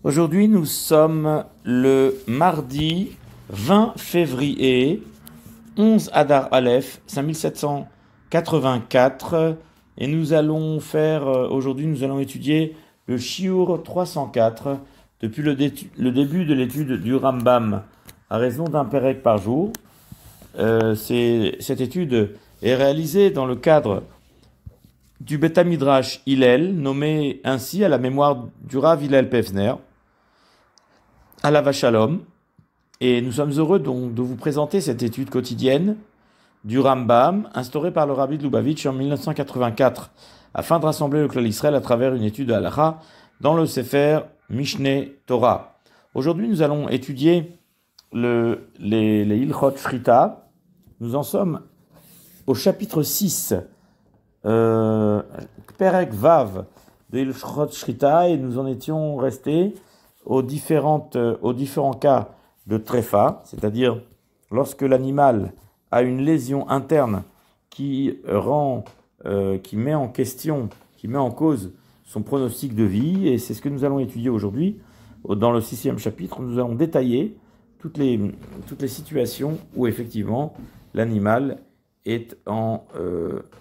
Aujourd'hui, nous sommes le mardi 20 février, 11 Adar Aleph, 5784, et nous allons aujourd'hui nous allons étudier le Shiur 304, depuis le début de l'étude du Rambam, à raison d'un pérec par jour. Cette étude est réalisée dans le cadre du Beth Midrash Hillel, nommé ainsi à la mémoire du Rav Hillel Pevzner, à la Shalom, et nous sommes heureux donc de vous présenter cette étude quotidienne du Rambam, instaurée par le Rabbi de Lubavitch en 1984, afin de rassembler le Klal Israël à travers une étude de Halacha dans le Sefer Mishneh Torah. Aujourd'hui, nous allons étudier les Ilchot Shrita. Nous en sommes au chapitre 6, Perek Vav de Ilchot Shrita, et nous en étions restés aux différents cas de tréfa, c'est-à-dire lorsque l'animal a une lésion interne qui met en cause son pronostic de vie, et c'est ce que nous allons étudier aujourd'hui. Dans le 6e chapitre, nous allons détailler toutes les situations où effectivement l'animal est en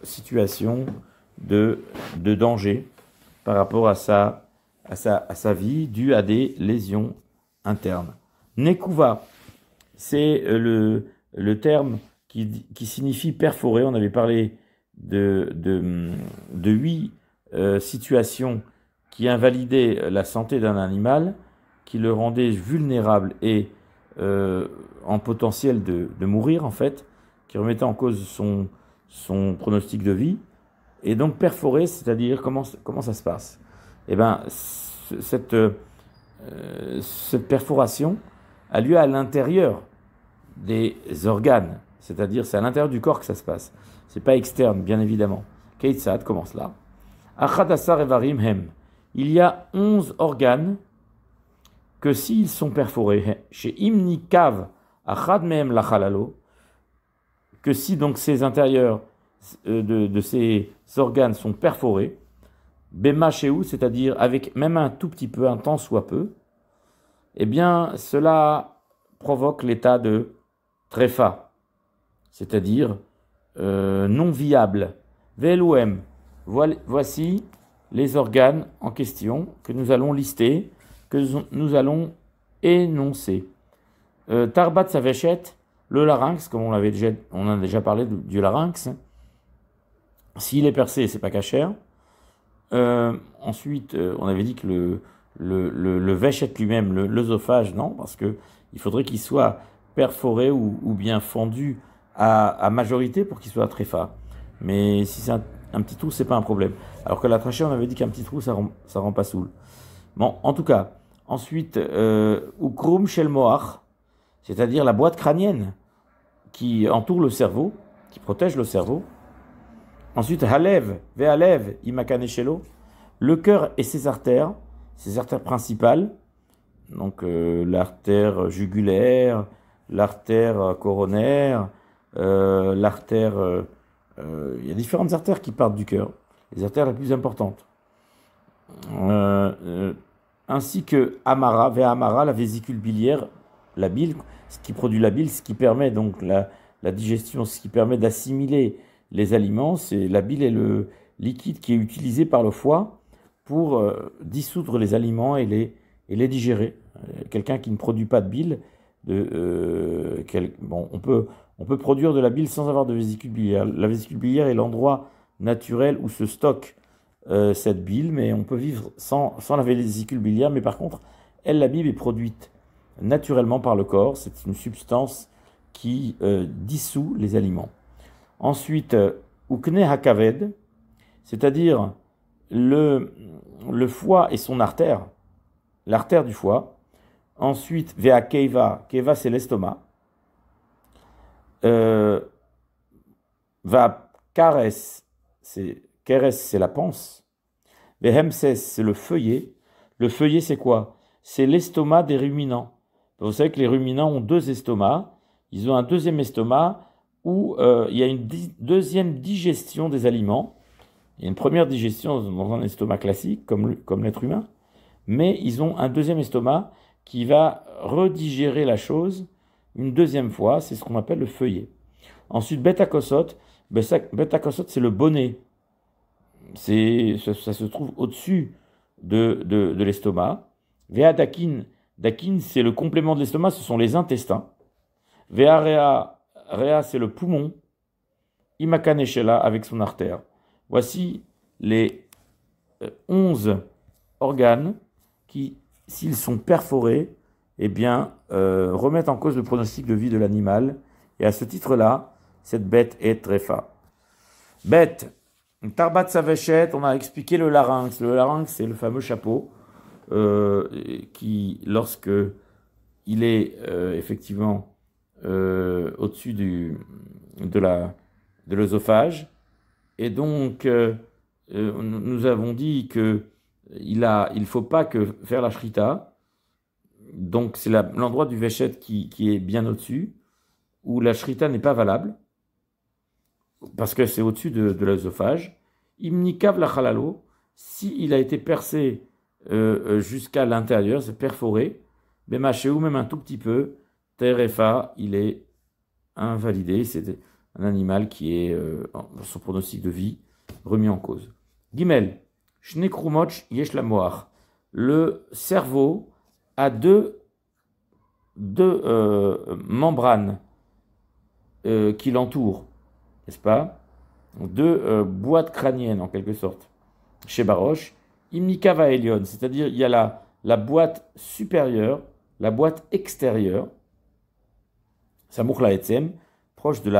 situation de danger par rapport à sa vie due à des lésions internes. Nekuva, c'est le terme qui signifie perforer. On avait parlé de 8 situations qui invalidaient la santé d'un animal, qui le rendaient vulnérable et en potentiel de mourir, en fait, qui remettaient en cause son pronostic de vie. Et donc perforer, c'est-à-dire comment ça se passe? Eh bien, cette perforation a lieu à l'intérieur des organes, c'est-à-dire c'est à l'intérieur du corps que ça se passe. C'est pas externe, bien évidemment. Keitzad, comment cela? Achad asar evarim hem. Il y a 11 organes que s'ils sont perforés, chez imni kav achad mehem lachalalo, que si donc ces intérieurs de ces organes sont perforés, Bema Shehu, c'est-à-dire avec même un tout petit peu, un tant soit peu, eh bien cela provoque l'état de tréfa, c'est-à-dire non viable. Velouem, voici les organes en question que nous allons lister, que nous allons énoncer. Tarbat Savechet, le larynx, comme on a déjà parlé du larynx, s'il est percé, c'est pas cachère. Ensuite, on avait dit que le véchet lui-même, l'œsophage, non, parce que il faudrait qu'il soit perforé ou bien fendu à majorité pour qu'il soit tréfa. Mais si c'est un petit trou, c'est pas un problème. Alors que la trachée, on avait dit qu'un petit trou, ça rend pas saoul. Bon, en tout cas, ensuite, ukrum shel moach, c'est-à-dire la boîte crânienne qui entoure le cerveau, qui protège le cerveau. Ensuite, halev, ve'alev, imakaneshelo, le cœur et ses artères principales, donc l'artère jugulaire, l'artère coronaire, l'artère, il y a différentes artères qui partent du cœur, les artères les plus importantes. Ainsi que amara, ve'amara, la vésicule biliaire, la bile, ce qui produit la bile, ce qui permet donc la digestion, ce qui permet d'assimiler les aliments. C'est la bile est le liquide qui est utilisé par le foie pour dissoudre les aliments et les digérer. Quelqu'un qui ne produit pas de bile, on peut produire de la bile sans avoir de vésicule biliaire. La vésicule biliaire est l'endroit naturel où se stocke cette bile, mais on peut vivre sans la vésicule biliaire. Mais par contre, la bile est produite naturellement par le corps. C'est une substance qui dissout les aliments. Ensuite, ukne hakaved, c'est-à-dire le foie et son artère, l'artère du foie. Ensuite, vea keiva, keiva c'est l'estomac. Va kares, c'est la panse. Vehemses, c'est le feuillet. Le feuillet, c'est quoi? C'est l'estomac des ruminants. Vous savez que les ruminants ont 2 estomacs. Ils ont un deuxième estomac où il y a une deuxième digestion des aliments. Il y a une première digestion dans un estomac classique, comme l'être humain, mais ils ont un deuxième estomac qui va redigérer la chose une deuxième fois, c'est ce qu'on appelle le feuillet. Ensuite, bêta kosot, c'est le bonnet. Ça se trouve au-dessus de l'estomac. Vea dakin, dakin c'est le complément de l'estomac, ce sont les intestins. Vea rea, rea c'est le poumon. Imakan eshela avec son artère. Voici les 11 organes qui, s'ils sont perforés, eh bien, remettent en cause le pronostic de vie de l'animal. Et à ce titre-là, cette bête est tréfa. Bête, tarbat savechet, on a expliqué le larynx. Le larynx, c'est le fameux chapeau qui, lorsque il est effectivement au-dessus de l'œsophage, et donc nous avons dit que il faut pas que faire la shrita, donc c'est l'endroit du véchet qui est bien au-dessus, où la shrita n'est pas valable, parce que c'est au-dessus de l'œsophage. Imnikav la halalo, s'il a été percé jusqu'à l'intérieur, c'est perforé, bemaché ou même un tout petit peu, terefa, il est invalidé, c'est un animal qui est, son pronostic de vie, remis en cause. Gimel, Shnekrumoch yesh la moar. Le cerveau a deux membranes qui l'entourent, n'est-ce pas? Deux boîtes crâniennes en quelque sorte. Chez Baroche, Imnika va Elion, c'est-à-dire il y a la boîte supérieure, la boîte extérieure, Samour la Etzem, proche du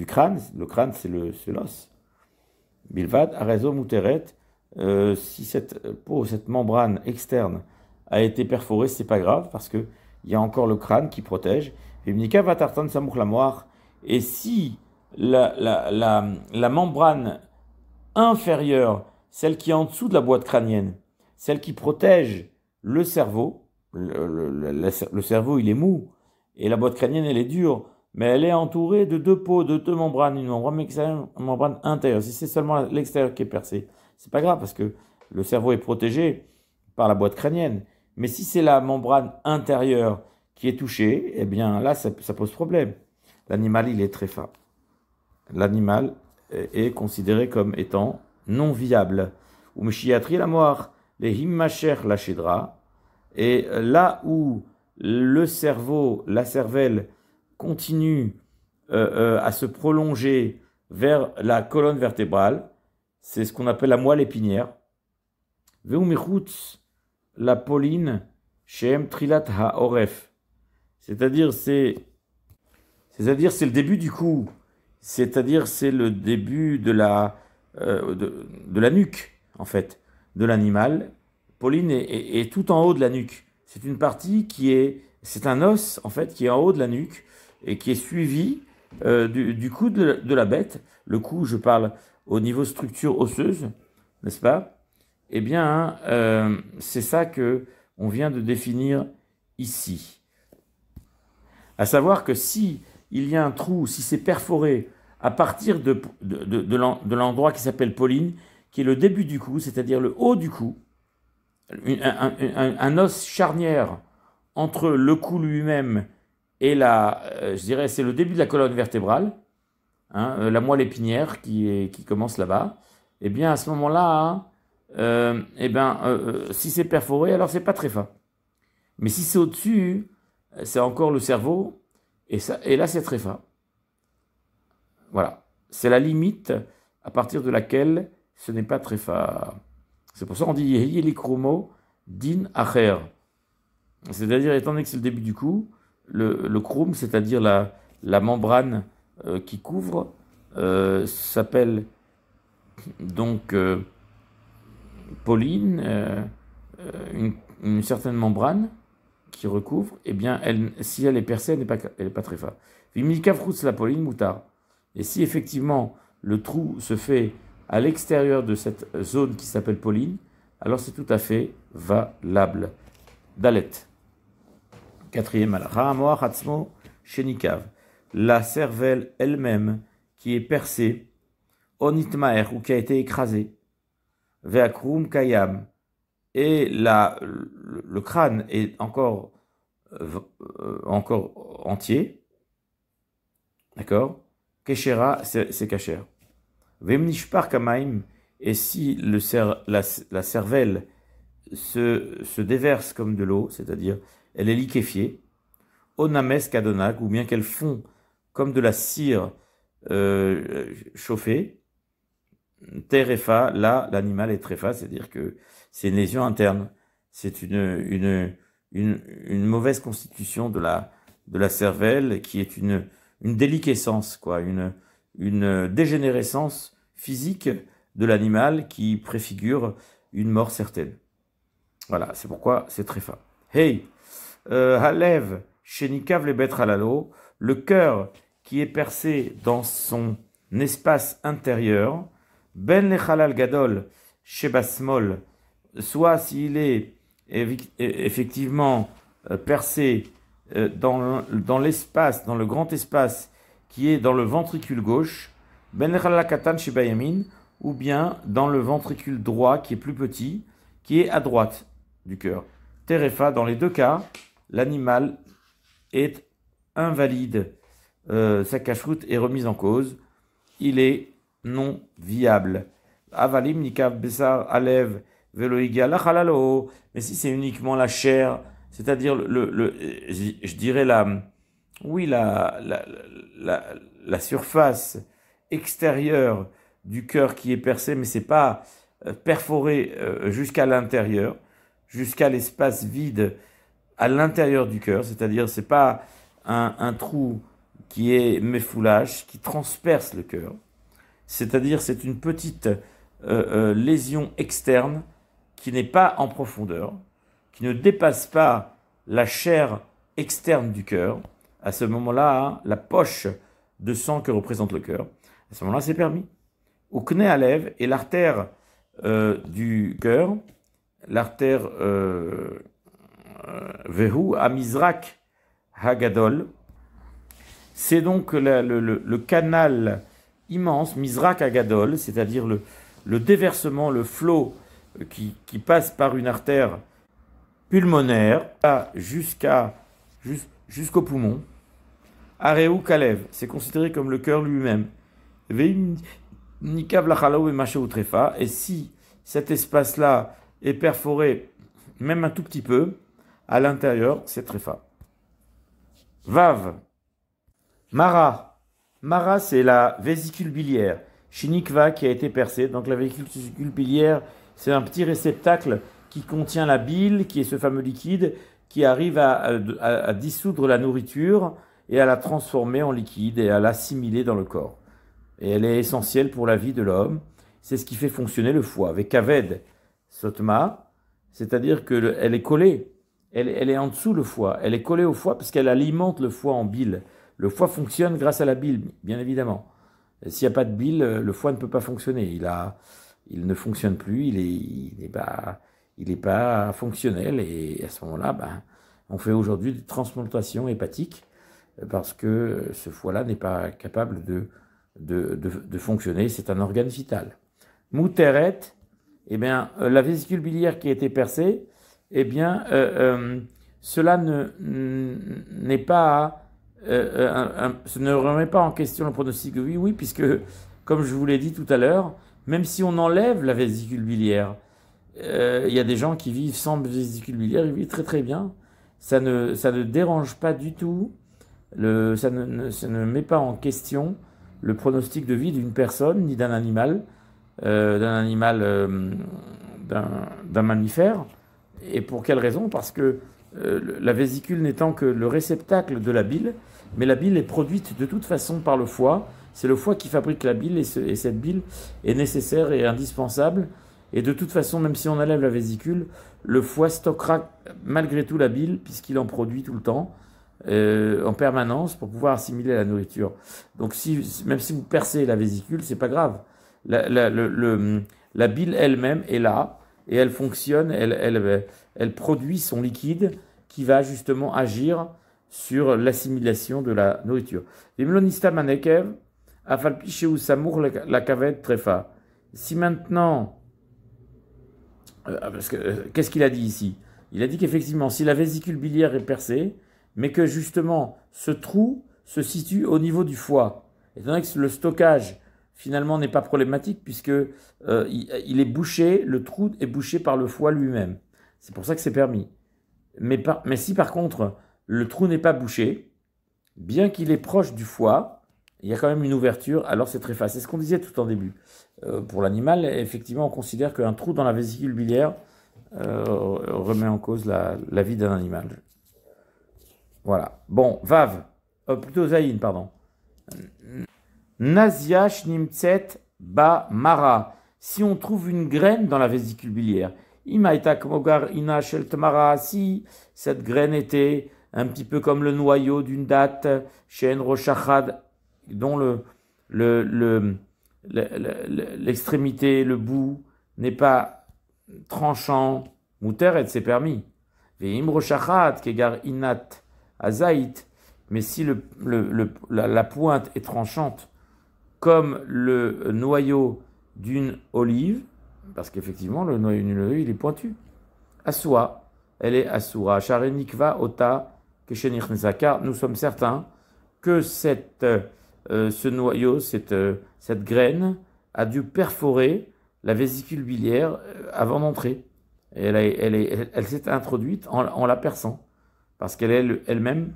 crâne. Le crâne, c'est l'os. Bilvad, Arezo Muteret, si cette peau, cette membrane externe a été perforée, c'est pas grave, parce qu'il y a encore le crâne qui protège. Vimnika va tartan Samour la moire. Et si la membrane inférieure, celle qui est en dessous de la boîte crânienne, celle qui protège le cerveau, le cerveau il est mou, et la boîte crânienne elle est dure, mais elle est entourée de deux peaux, de deux membranes, une membrane extérieure, une membrane intérieure. Si c'est seulement l'extérieur qui est percé, c'est pas grave parce que le cerveau est protégé par la boîte crânienne. Mais si c'est la membrane intérieure qui est touchée, eh bien là ça pose problème. L'animal il est très fin. L'animal est considéré comme étant non viable. Ou Meshiatri la moire, les himmacher la chedra, et là où le cerveau, la cervelle, continue à se prolonger vers la colonne vertébrale, c'est ce qu'on appelle la moelle épinière. Veumichutz la pauline shem trilat ha-oref, c'est-à-dire c'est le début du cou, c'est-à-dire c'est le début de la nuque en fait de l'animal. Pauline est tout en haut de la nuque. C'est une partie c'est un os en fait qui est en haut de la nuque et qui est suivi du cou de la bête. Le cou, je parle au niveau structure osseuse, n'est-ce pas? Eh bien, c'est ça que on vient de définir ici. À savoir que si il y a un trou, si c'est perforé à partir de l'endroit qui s'appelle Pauline, qui est le début du cou, c'est-à-dire le haut du cou, un os charnière entre le cou lui-même et je dirais, c'est le début de la colonne vertébrale, hein, la moelle épinière qui commence là-bas. Eh bien, à ce moment-là, si c'est perforé, alors c'est pas très fin. Mais si c'est au-dessus, c'est encore le cerveau, et là c'est très fin. Voilà, c'est la limite à partir de laquelle ce n'est pas très fin. C'est pour ça qu'on dit Yehi Krumo din acher. C'est-à-dire, étant donné que c'est le début du cou, le krum, c'est-à-dire la membrane qui couvre, s'appelle donc pauline, une certaine membrane qui recouvre, eh bien, si elle est percée, elle n'est pas très fin. Vimikafrous la pauline moutard. Et si effectivement le trou se fait à l'extérieur de cette zone qui s'appelle pauline, alors c'est tout à fait valable. Dalet. Quatrième halakha, moach hatzmo shenikav. La cervelle elle-même qui est percée, onitmaer, ou qui a été écrasée, veakrum kayam, et le crâne est encore entier, d'accord? Keshera, c'est kasher. Vemnishpar kamaim, et si la cervelle se déverse comme de l'eau, c'est-à-dire elle est liquéfiée, onames kadonag, ou bien qu'elle fond comme de la cire chauffée, terefa, là l'animal est trefa, c'est-à-dire que c'est une lésion interne, c'est une mauvaise constitution de la cervelle qui est une déliquescence, quoi, une dégénérescence physique de l'animal qui préfigure une mort certaine. Voilà, c'est pourquoi c'est trefa. Hey, halev shenikav lebet halalo, le cœur qui est percé dans son espace intérieur, ben lechalal gadol shebasmol, soit s'il est effectivement percé dans l'espace, dans le grand espace qui est dans le ventricule gauche, ben lechalal katan shebayamin, ou bien dans le ventricule droit qui est plus petit, qui est à droite du cœur. Terefa, dans les deux cas, l'animal est invalide, sa cache-route est remise en cause, il est non viable. Avalim nikav besar alev veloiga lachalalo. Mais si c'est uniquement la chair, c'est-à-dire je dirais la surface extérieure du cœur qui est percée, mais c'est pas perforé jusqu'à l'intérieur, jusqu'à l'espace vide à l'intérieur du cœur, c'est-à-dire c'est pas un trou qui est méfoulage, qui transperce le cœur, c'est-à-dire c'est une petite lésion externe qui n'est pas en profondeur, qui ne dépasse pas la chair externe du cœur. À ce moment-là, hein, la poche de sang que représente le cœur, à ce moment-là c'est permis. Au kné à lèvres et l'artère du cœur, l'artère Vehu Amizrak Hagadol, c'est donc le canal immense, Mizrak Hagadol, c'est-à-dire le déversement, le flot qui passe par une artère pulmonaire jusqu'au poumon. Areu Kalev, c'est considéré comme le cœur lui-même. Nikav lachalo et maché utrefa, et si cet espace-là est perforé même un tout petit peu, à l'intérieur, c'est trefa. Vav, Mara. Mara, c'est la vésicule biliaire. Shinikva qui a été percée. Donc la vésicule biliaire, c'est un petit réceptacle qui contient la bile, qui est ce fameux liquide, qui arrive à dissoudre la nourriture et à la transformer en liquide et à l'assimiler dans le corps. Et elle est essentielle pour la vie de l'homme. C'est ce qui fait fonctionner le foie. Avec Kaved Sotma, c'est-à-dire qu'elle est collée. Elle est en dessous le foie. Elle est collée au foie parce qu'elle alimente le foie en bile. Le foie fonctionne grâce à la bile, bien évidemment. S'il n'y a pas de bile, le foie ne peut pas fonctionner. Il ne fonctionne plus, il n'est pas fonctionnel. Et à ce moment-là, on fait aujourd'hui des transplantations hépatiques parce que ce foie-là n'est pas capable de fonctionner. C'est un organe vital. Mouteret, eh bien, la vésicule biliaire qui a été percée, eh bien, cela n'est pas, ce ne remet pas en question le pronostic de vie, oui, puisque, comme je vous l'ai dit tout à l'heure, même si on enlève la vésicule biliaire, il y a des gens qui vivent sans vésicule biliaire, ils vivent très très bien. Ça ne dérange pas du tout, ça ne met pas en question le pronostic de vie d'une personne ni d'un animal, d'un mammifère. Et pour quelle raison? Parce que la vésicule n'étant que le réceptacle de la bile, mais la bile est produite de toute façon par le foie. C'est le foie qui fabrique la bile et cette bile est nécessaire et indispensable. Et de toute façon, même si on enlève la vésicule, le foie stockera malgré tout la bile puisqu'il en produit tout le temps, en permanence, pour pouvoir assimiler la nourriture. Donc même si vous percez la vésicule, c'est pas grave. La bile elle-même est là et elle fonctionne, elle produit son liquide qui va justement agir sur l'assimilation de la nourriture. Si maintenant Parce que qu'est-ce qu'il a dit ici? Il a dit qu'effectivement, si la vésicule biliaire est percée, mais que justement ce trou se situe au niveau du foie, étant donné que le stockage finalement n'est pas problématique puisque il est bouché, le trou est bouché par le foie lui-même. C'est pour ça que c'est permis. Mais si par contre le trou n'est pas bouché, bien qu'il est proche du foie, il y a quand même une ouverture, alors c'est très facile. C'est ce qu'on disait tout en début. Pour l'animal, effectivement, on considère qu'un trou dans la vésicule biliaire remet en cause la vie d'un animal. Voilà. Bon, Vav, plutôt Zayin, pardon. Naziash nimtset ba mara. Si on trouve une graine dans la vésicule biliaire, imaita kmogar ina shel tmara, si cette graine était un petit peu comme le noyau d'une date, shen roshachad, dont l'extrémité, le bout n'est pas tranchant, mouter et c'est permis. Ve'im roshachad kegar inat azait, mais si la pointe est tranchante, comme le noyau d'une olive, parce qu'effectivement le noyau d'une olive il est pointu. Assoua, elle est assoura. Sharenikva ota keshenich nezaka. Nous sommes certains que ce noyau, cette graine, a dû perforer la vésicule biliaire avant d'entrer. Elle s'est introduite en la perçant, parce qu'elle est elle-même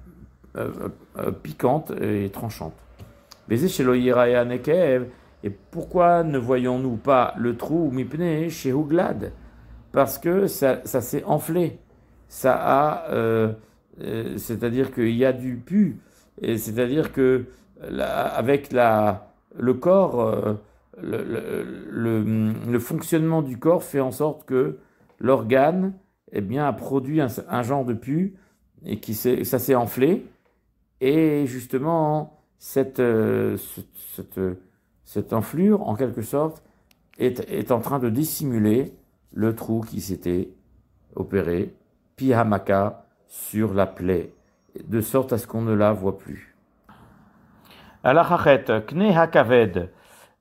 piquante et tranchante. Et pourquoi ne voyons-nous pas le trou mipne chez Huglad? Parce que ça s'est enflé. C'est-à-dire qu'il y a du pu. C'est-à-dire que avec le corps, le fonctionnement du corps fait en sorte que l'organe a produit un genre de pu et ça s'est enflé. Et justement, cette enflure, en quelque sorte, est en train de dissimuler le trou qui s'était opéré, pihamaka, sur la plaie, de sorte à ce qu'on ne la voit plus. Alachachet, kne hakaved,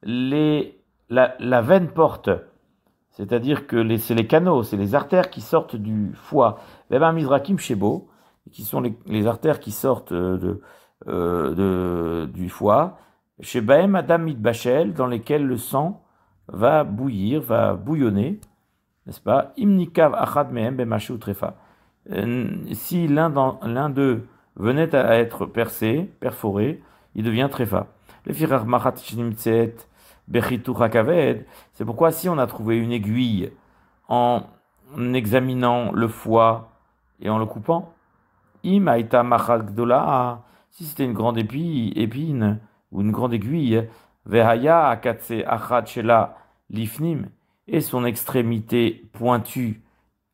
la veine porte, c'est-à-dire que c'est les canaux, c'est les artères qui sortent du foie, veba mizrakim shebo, qui sont les artères qui sortent du foie, chez Bahem Adam Mitbachel, dans lesquels le sang va bouillir, va bouillonner, n'est-ce pas? Imnikav achad mehem bemashu trefa. Si l'un d'eux venait à être perforé, il devient trefa. Lefirar machat shnimtset bechitur hakaved. C'est pourquoi si on a trouvé une aiguille en examinant le foie et en le coupant, im aita machat gdola, si c'était une grande épine ou une grande aiguille, vehaya akatse achad shela lifnim, et son extrémité pointue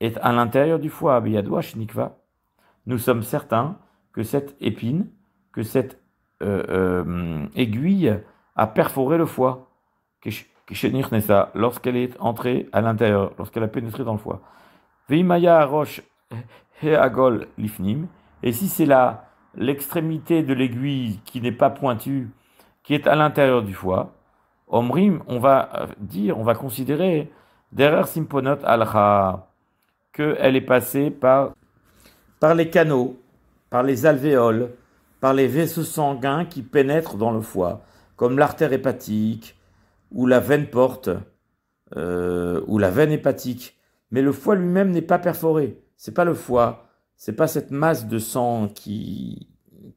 est à l'intérieur du foie, beyadwa shnikva. Nous sommes certains que cette épine, que cette aiguille a perforé le foie, lorsqu'elle est entrée à l'intérieur, lorsqu'elle a pénétré dans le foie. Veimaya roche heagol lifnim, et si c'est l'extrémité de l'aiguille qui n'est pas pointue, qui est à l'intérieur du foie, omrim, on va considérer derrière simponot alcha, qu'elle est passée par les canaux, par les alvéoles, par les vaisseaux sanguins qui pénètrent dans le foie, comme l'artère hépatique, ou la veine porte, ou la veine hépatique. Mais le foie lui-même n'est pas perforé. C'est pas le foie, c'est pas cette masse de sang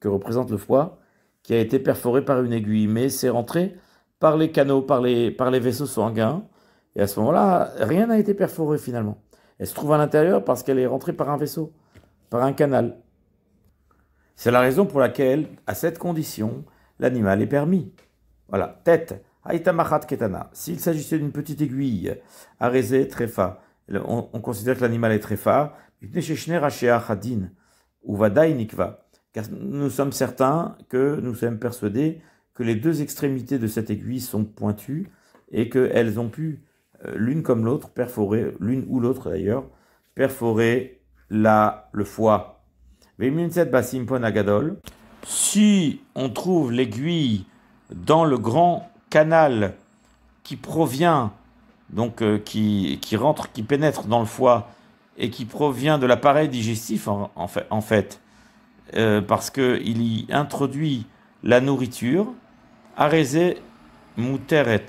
que représente le foie qui a été perforée par une aiguille, mais c'est rentré par les canaux, par les vaisseaux sanguins. Et à ce moment-là, rien n'a été perforé finalement. Elle se trouve à l'intérieur parce qu'elle est rentrée par un vaisseau, par un canal. C'est la raison pour laquelle, à cette condition, l'animal est permis. Voilà, tête. Haïtamachat ketana. S'il s'agissait d'une petite aiguille, arésé, tréfa, on considère que l'animal est tréfa. Car nous sommes certains nous sommes persuadés que les deux extrémités de cette aiguille sont pointues et qu'elles ont pu, l'une comme l'autre, perforer, l'une ou l'autre d'ailleurs, perforer le foie. Si on trouve l'aiguille dans le grand canal qui provient donc qui rentre, qui pénètre dans le foie et qui provient de l'appareil digestif en fait, parce qu'il y introduit la nourriture, arésé muteret,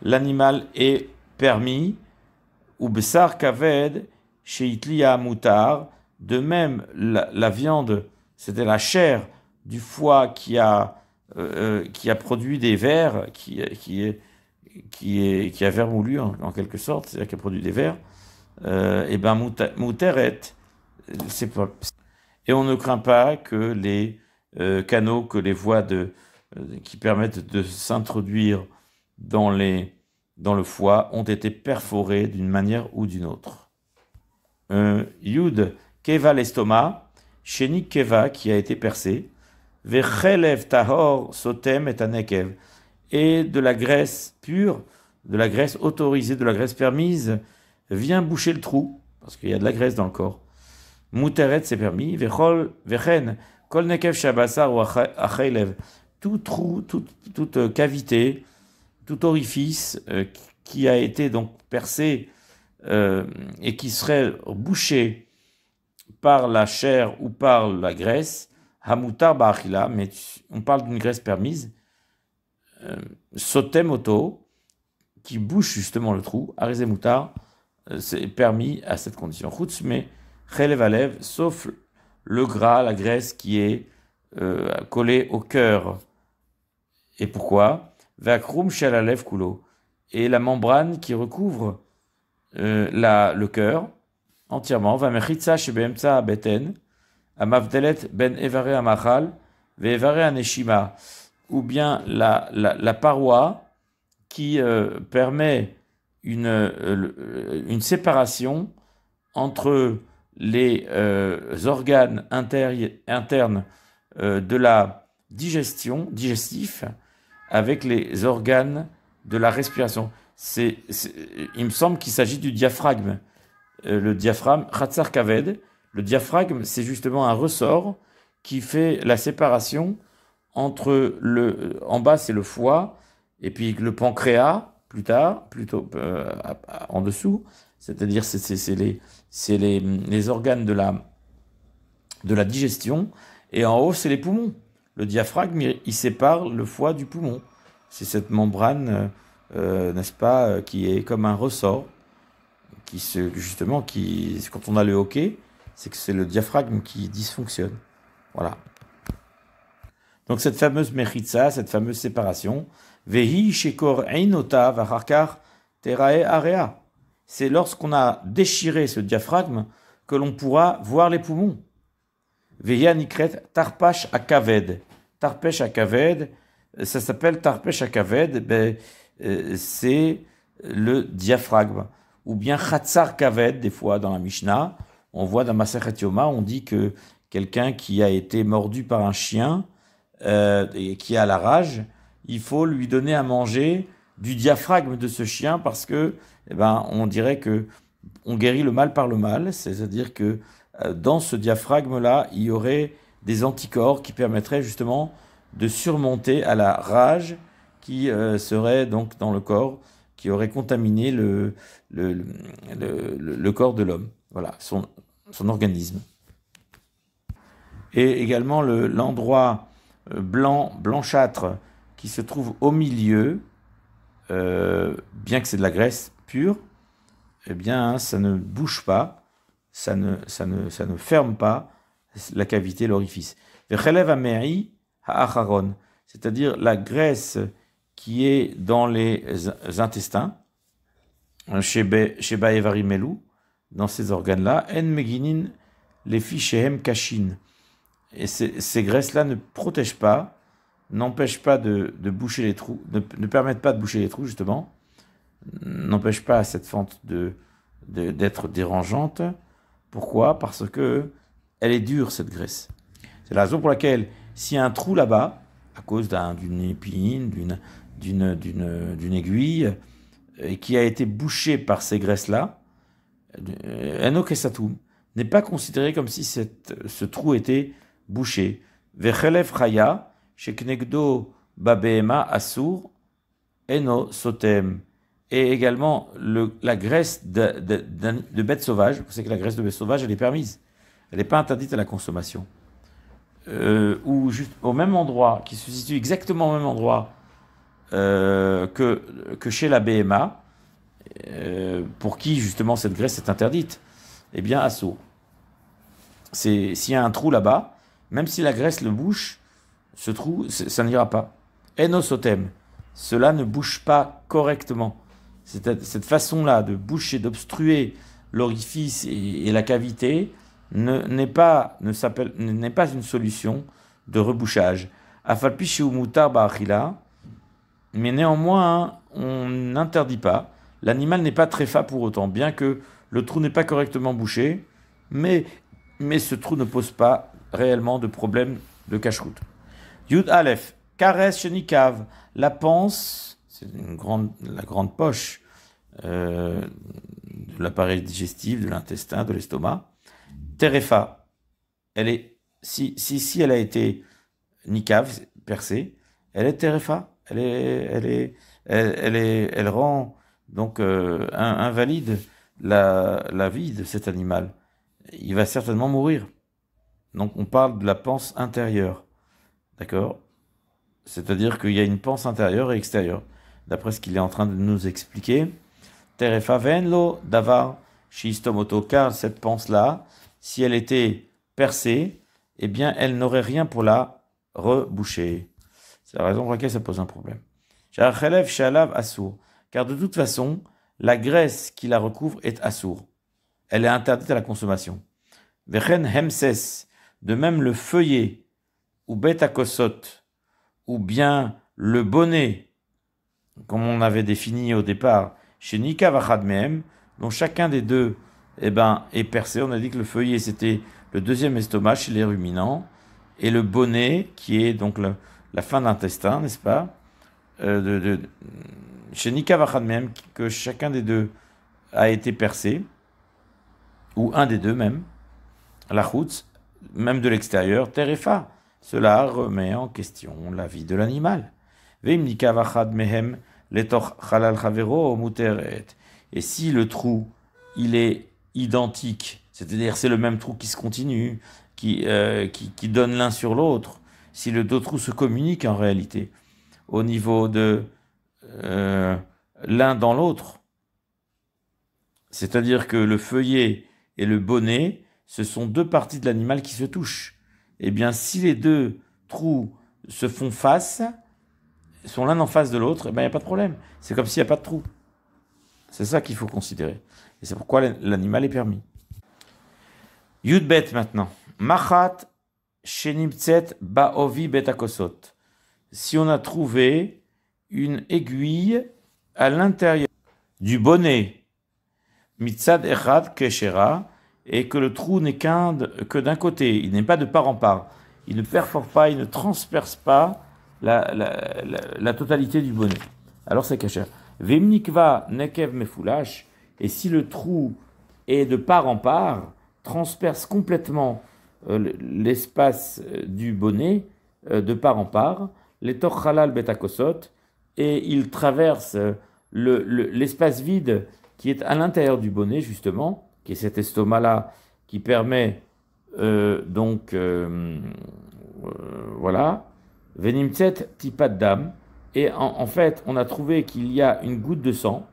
l'animal est permis, ou bsar kaved, sheitlia mutar, de même la viande, c'était la chair du foie qui a produit des vers, qui a vermoulu en quelque sorte, c'est-à-dire qui a produit des vers, et ben muteret, c'est pas. Et on ne craint pas que les canaux, que les voies qui permettent de s'introduire dans le foie ont été perforés d'une manière ou d'une autre. Yud keva l'estomac, shenik keva qui a été percé, vechelev tahor sotem et anekev, et de la graisse pure, de la graisse autorisée, de la graisse permise, vient boucher le trou, parce qu'il y a de la graisse dans le corps. Muteret c'est permis, vechen kol nekev shabasar ou achelev, tout trou, toute cavité, tout orifice qui a été donc percé et qui serait bouché par la chair ou par la graisse, hamutar ba'achila, mais on parle d'une graisse permise, sotem oto, qui bouche justement le trou, arizé mutar, c'est permis à cette condition. Chutz mais chelev alev, sauf le gras, la graisse qui est collée au cœur. Et pourquoi? Vakrum shalalev kulo, et la membrane qui recouvre le cœur entièrement. Vamechitsa shebemtsa beten, amavdelet ben evare amachal, ve evare aneshima, ou bien la paroi qui permet une séparation entre les organes internes de la digestif avec les organes de la respiration. Il me semble qu'il s'agit du diaphragme. Le diaphragme, Khatsar Kaved, le diaphragme, c'est justement un ressort qui fait la séparation entre en bas, c'est le foie, et puis le pancréas, plutôt en dessous, c'est-à-dire c'est les organes de la digestion, et en haut, c'est les poumons. Le diaphragme, il sépare le foie du poumon. C'est cette membrane, n'est-ce pas, qui est comme un ressort, quand on a le hoquet, c'est que c'est le diaphragme qui dysfonctionne. Voilà. Donc cette fameuse mechitza, cette fameuse séparation, vehi shekor einota vacharkar terae area. C'est lorsqu'on a déchiré ce diaphragme que l'on pourra voir les poumons. Veya nikret tarpash akaved. Tarpesh akaved, ça s'appelle tarpesh akaved, c'est le diaphragme. Ou bien chatzar kaved, des fois dans la Mishnah, on voit dans Masechet Yoma, on dit que quelqu'un qui a été mordu par un chien et qui a la rage, il faut lui donner à manger du diaphragme de ce chien parce que, on dirait que on guérit le mal par le mal, c'est-à-dire que dans ce diaphragme-là, il y aurait des anticorps qui permettraient justement de surmonter à la rage qui serait donc dans le corps, qui aurait contaminé le corps de l'homme, voilà, son organisme. Et également l'endroit blanchâtre qui se trouve au milieu, bien que c'est de la graisse pure, eh bien, ça ne bouge pas, ça ne ferme pas la cavité, l'orifice. C'est-à-dire la graisse qui est dans les intestins, chez Baevarimelu, dans ces organes-là, en meginin les fichem kashin. Et ces graisses-là ne protègent pas, n'empêchent pas de boucher les trous, ne permettent pas de boucher les trous, justement, n'empêchent pas cette fente d'être dérangeante. Pourquoi? Parce que elle est dure, cette graisse. C'est la raison pour laquelle, s'il y a un trou là-bas, à cause d'une épine, d'une aiguille, et qui a été bouché par ces graisses-là, Enokesatum n'est pas considéré comme si ce trou était bouché. Vechelef Chaya, Sheknegdo Babehema Asur, Eno Sotem. et également la graisse de bête sauvage. Vous savez que la graisse de bête sauvage, elle est permise. Elle n'est pas interdite à la consommation. Ou juste au même endroit, qui se situe exactement au même endroit que chez la BMA, pour qui justement cette graisse est interdite, eh bien, assaut. S'il y a un trou là-bas, même si la graisse le bouche, ce trou, ça n'ira pas. Enosotem, cela ne bouche pas correctement. Cette façon-là de boucher, d'obstruer l'orifice et la cavité n'est pas une solution de rebouchage. Afalpi shiumutar ba'achila, mais néanmoins, on n'interdit pas. L'animal n'est pas tréfa pour autant, bien que le trou n'est pas correctement bouché, mais ce trou ne pose pas réellement de problème de cache-route. Yud Aleph, Kares Shenikav, la panse, c'est la grande poche de l'appareil digestif, de l'intestin, de l'estomac. Terefa, si elle a été Nikav, percée, elle est Terefa, elle rend donc invalide la vie de cet animal. Il va certainement mourir. Donc on parle de la panse intérieure. D'accord? C'est-à-dire qu'il y a une panse intérieure et extérieure. D'après ce qu'il est en train de nous expliquer. Terefa venlo davar shistomoto, car cette panse-là, si elle était percée, eh bien elle n'aurait rien pour la reboucher. C'est la raison pour laquelle ça pose un problème. Sha'achelev sha'alav assour, car de toute façon, la graisse qui la recouvre est assour. Elle est interdite à la consommation. Vechen hemses, de même le feuillet, ou betakosot, ou bien le bonnet, comme on avait défini au départ, chez Nika Vachadmehem, dont chacun des deux est percé. On a dit que le feuillet, c'était le deuxième estomac chez les ruminants, et le bonnet, qui est donc la fin d'intestin, n'est-ce pas, chez Nika Vachadmehem, que chacun des deux a été percé, ou un des deux même, la route, même de l'extérieur, terefa. Cela remet en question la vie de l'animal. Et si le trou, il est identique, c'est-à-dire c'est le même trou qui se continue, qui donne l'un sur l'autre, si les deux trous se communiquent en réalité, au niveau de l'un dans l'autre, c'est-à-dire que le feuillet et le bonnet, ce sont deux parties de l'animal qui se touchent. Eh bien, si les deux trous se font face, sont l'un en face de l'autre, eh bien, il n'y a pas de problème. C'est comme s'il n'y a pas de trou. C'est ça qu'il faut considérer. Et c'est pourquoi l'animal est permis. Yudbet maintenant. Machat shenimtset ba'ovi betakosot. Si on a trouvé une aiguille à l'intérieur du bonnet, mitzad echad keshera, et que le trou n'est que d'un côté, il n'est pas de part en part, il ne perfore pas, il ne transperce pas la totalité du bonnet. Alors c'est kasher. Vemnikva nekev mefulash, et si le trou est de part en part, transperce complètement l'espace du bonnet de part en part, les torchalal betakosot, et il traverse l'espace vide qui est à l'intérieur du bonnet justement, qui est cet estomac-là qui permet voilà, venimtset tipat dam, et en fait on a trouvé qu'il y a une goutte de sang,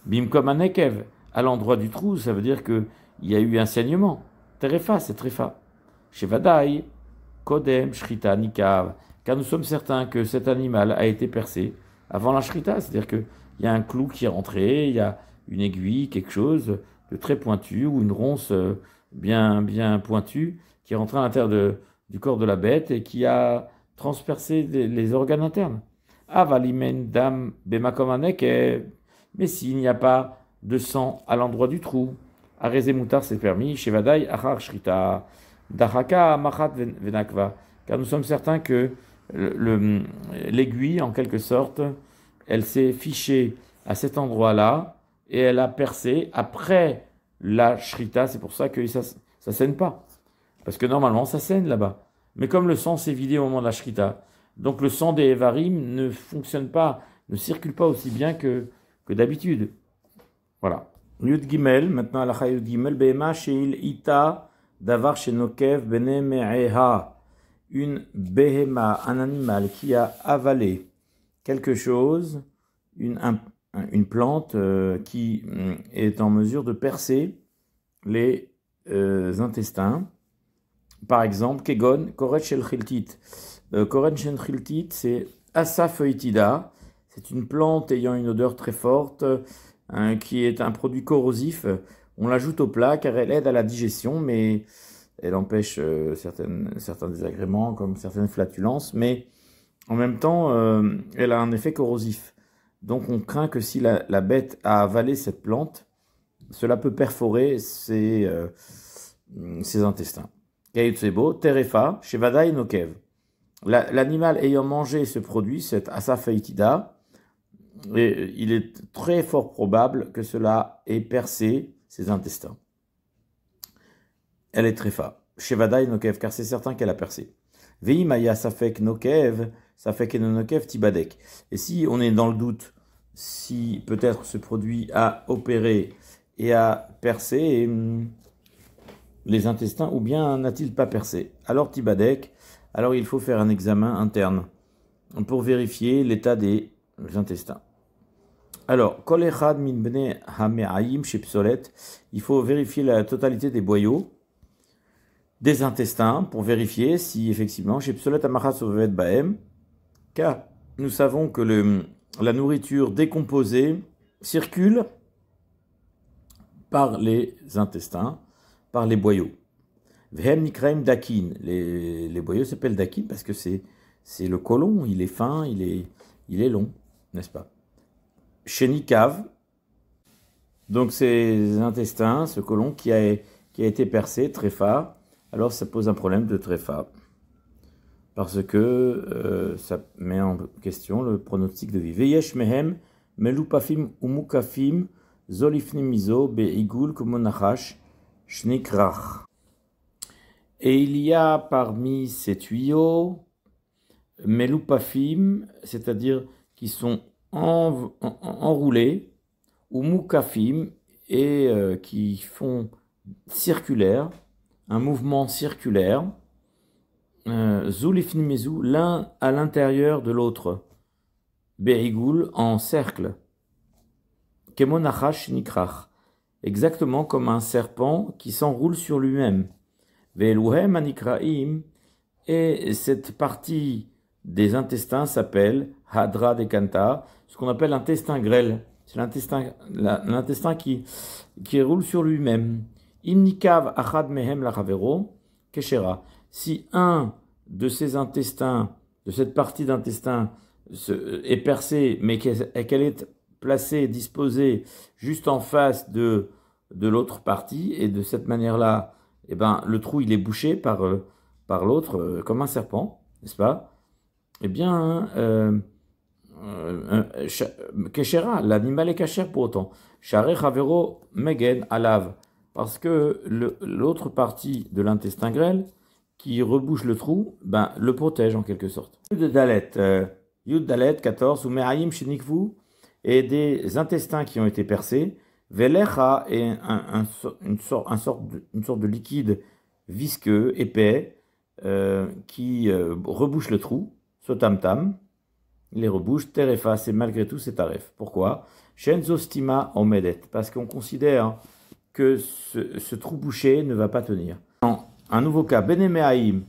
bim comme un nekev, à l'endroit du trou, ça veut dire qu'il y a eu un saignement. Terefa, c'est trefa. Shevadai, kodem, shrita, nikav, car nous sommes certains que cet animal a été percé avant la shrita, c'est-à-dire qu'il y a un clou qui est rentré, il y a une aiguille, quelque chose de très pointu, ou une ronce bien pointue, qui est rentrée à l'intérieur du corps de la bête et qui a transpercé les organes internes. Avalimen dam bemakomanek, mais s'il n'y a pas de sang à l'endroit du trou, arezé moutar c'est permis, shevadai achar shrita, dachaka machat venakva, car nous sommes certains que l'aiguille, en quelque sorte, elle s'est fichée à cet endroit-là, et elle a percé après la shrita, c'est pour ça que ça saigne pas. Parce que normalement, ça saigne là-bas. Mais comme le sang s'est vidé au moment de la shrita, donc le sang des Evarim ne fonctionne pas, ne circule pas aussi bien que que d'habitude. Voilà. Yud Gimel, maintenant la Yud Gimel, Behema Sheil Ita Davar Shenokev Bene Me'eha. Une Behema, un animal qui a avalé quelque chose, une plante qui est en mesure de percer les intestins. Par exemple, Kegon, Koret Shel Chiltit. Koret Shel Chiltit, c'est Asafeitida. C'est une plante ayant une odeur très forte, qui est un produit corrosif. On l'ajoute au plat car elle aide à la digestion, mais elle empêche certains désagréments, comme certaines flatulences. Mais en même temps, elle a un effet corrosif. Donc on craint que si la bête a avalé cette plante, cela peut perforer ses intestins. Kayutsebo, Terefa, Shevadai Nokev. L'animal ayant mangé ce produit, cet Asafeitida, et il est très fort probable que cela ait percé ses intestins. Elle est Trefa. Shevadai Nokev, car c'est certain qu'elle a percé. Veimaya Safek Nokev, Safek Enonokev Tibadek. Et si on est dans le doute, si peut-être ce produit a opéré et a percé les intestins, ou bien n'a-t-il pas percé? Alors Tibadek, alors il faut faire un examen interne pour vérifier l'état des intestins. Alors, Kol Echad min bnei hame'ayim shepsolet, il faut vérifier la totalité des boyaux des intestins pour vérifier si effectivement shepsolet amachat sovet baem, car nous savons que la nourriture décomposée circule par les intestins, par les boyaux. Vhem nikraim dakin, les boyaux s'appellent dakin parce que c'est le côlon, il est fin, il est long, n'est-ce pas? Chenikav, donc ces intestins, ce côlon qui a été percé, tréfa, alors ça pose un problème de tréfa, parce que ça met en question le pronostic de vie. Veyesh mehem, melupafim umukafim, zolifnim mizo, beigul kumonachash, shnikrach. Et il y a parmi ces tuyaux, melupafim, c'est-à-dire qui sont enroulés, ou mukafim, et qui font circulaire, un mouvement circulaire, zulifnimizu, l'un à l'intérieur de l'autre, beigul, en cercle, kemonachash nikrach, exactement comme un serpent qui s'enroule sur lui-même. Ve'eluhem anikraim, et cette partie des intestins s'appelle Hadra Dekanta, ce qu'on appelle l'intestin grêle. C'est l'intestin qui roule sur lui-même. Imnikav achad mehem lachavero keshera. Si un de ces intestins, de cette partie d'intestin est percé, mais qu'elle est placée, disposée juste en face de l'autre partie, et de cette manière-là, eh ben, le trou il est bouché par l'autre, comme un serpent, n'est-ce pas? Eh bien, Keshera, l'animal est cachère pour autant. Share Chavero Megen Alav, parce que l'autre partie de l'intestin grêle qui rebouche le trou, ben, le protège en quelque sorte. Yud Dalet 14, ou Me'ayim Shenikvu, et des intestins qui ont été percés. Velecha est une sorte de liquide visqueux, épais, qui rebouche le trou. Sotamtam, il les rebouche. Terefa, c'est malgré tout c'est taref. Pourquoi? Shenzostima omedet, parce qu'on considère que ce trou bouché ne va pas tenir. Un nouveau cas, Benemehaim,